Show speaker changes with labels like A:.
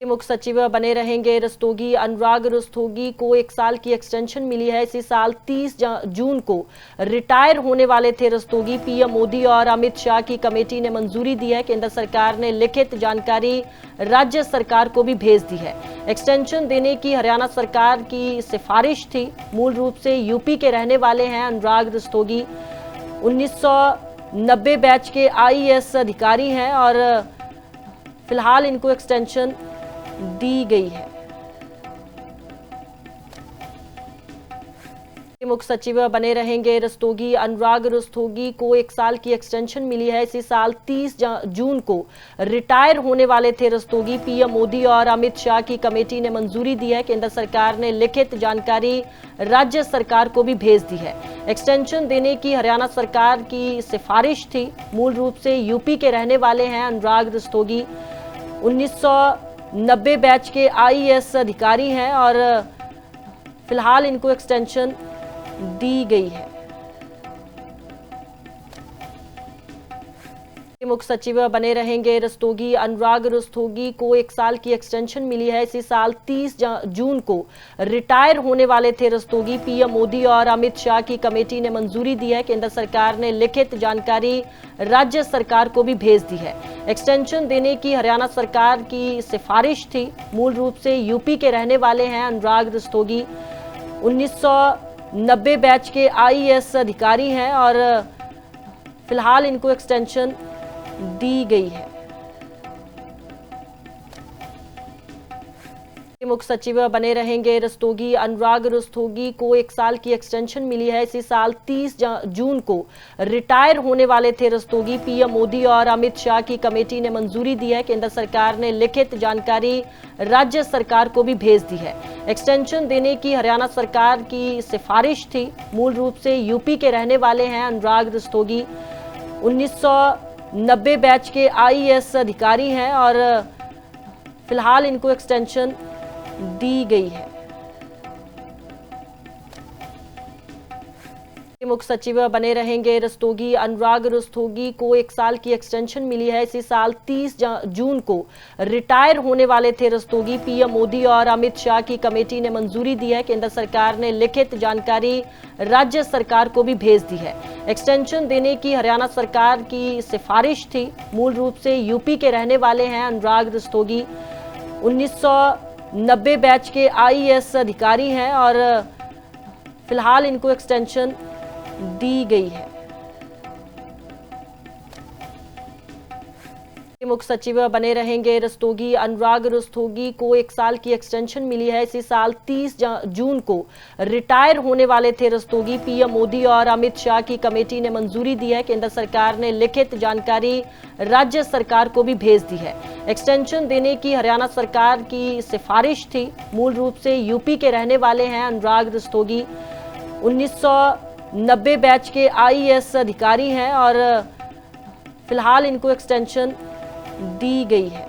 A: मुख्य सचिव बने रहेंगे रस्तोगी। अनुराग रस्तोगी को 1 साल की एक्सटेंशन मिली है। इसी साल 30 जून को रिटायर होने वाले थे रस्तोगी। पीएम मोदी और अमित शाह की कमेटी ने मंजूरी दी है। केंद्र सरकार ने लिखित जानकारी राज्य सरकार को भी भेज दी है। एक्सटेंशन देने की हरियाणा सरकार की सिफारिश थी। मूल रूप से यूपी के रहने वाले हैं अनुराग रस्तोगी। 1990 बैच के आईएएस अधिकारी हैं और फिलहाल इनको एक्सटेंशन दी गई है। मुख्य सचिव बने रहेंगे रस्तोगी। अनुराग रस्तोगी को 1 साल की एक्सटेंशन मिली है। इसी साल 30 जून को रिटायर होने वाले थे रस्तोगी। पीएम मोदी और अमित शाह की कमेटी ने मंजूरी दी है। केंद्र सरकार ने लिखित जानकारी राज्य सरकार को भी भेज दी है। एक्सटेंशन देने की हरियाणा सरकार की सिफारिश थी। मूल रूप से यूपी के रहने वाले हैं अनुराग रस्तोगी। 1990 बैच के आईएएस अधिकारी हैं और फिलहाल इनको एक्सटेंशन दी गई है। मुख्य सचिव बने रहेंगे रस्तोगी। अनुराग रस्तोगी को 1 साल की एक्सटेंशन मिली है। इसी साल 30 जून को रिटायर होने वाले थे रस्तोगी। पीएम मोदी और अमित शाह की कमेटी ने मंजूरी दी है। केंद्र सरकार ने लिखित जानकारी राज्य सरकार को भी भेज दी है। एक्सटेंशन देने की हरियाणा सरकार की सिफारिश थी। मूल रूप से यूपी के रहने वाले हैं अनुराग रस्तोगी। 1990 बैच के आईएएस अधिकारी हैं और फिलहाल इनको एक्सटेंशन दी गई है। मुख्य सचिव बने रहेंगे रस्तोगी। अनुराग रस्तोगी को 1 साल की एक्सटेंशन मिली है। इसी साल 30 जून को रिटायर होने वाले थे रस्तोगी। पीएम मोदी और अमित शाह की कमेटी ने मंजूरी दी है। केंद्र सरकार ने लिखित जानकारी राज्य सरकार को भी भेज दी है। एक्सटेंशन देने की हरियाणा सरकार की सिफारिश थी। मूल रूप से यूपी के रहने वाले हैं अनुराग रस्तोगी। 1990 बैच के आईएएस अधिकारी हैं और फिलहाल इनको एक्सटेंशन दी गई है। मुख्य सचिव बने रहेंगे रस्तोगी। अनुराग रस्तोगी को 1 साल की एक्सटेंशन मिली है। इसी साल 30 जून को रिटायर होने वाले थे रस्तोगी। पीएम मोदी और अमित शाह की कमेटी ने मंजूरी दी है। केंद्र सरकार ने लिखित जानकारी राज्य सरकार को भी भेज दी है। एक्सटेंशन देने की हरियाणा सरकार की सिफारिश थी। मूल रूप से यूपी के रहने वाले हैं अनुराग रस्तोगी। 1990 बैच के आईएएस अधिकारी हैं और फिलहाल इनको एक्सटेंशन दी गई है। मुख्य सचिव बने रहेंगे रस्तोगी। अनुराग रस्तोगी को 1 साल की एक्सटेंशन मिली है। इसी साल 30 जून को रिटायर होने वाले थे रस्तोगी। पीएम मोदी और अमित शाह की कमेटी ने मंजूरी दी है। केंद्र सरकार ने लिखित जानकारी राज्य सरकार को भी भेज दी है। एक्सटेंशन देने की हरियाणा सरकार की सिफारिश थी। मूल रूप से यूपी के रहने वाले हैं अनुराग रस्तोगी। 1990 बैच के आईएएस अधिकारी हैं और फिलहाल इनको एक्सटेंशन दी गई है।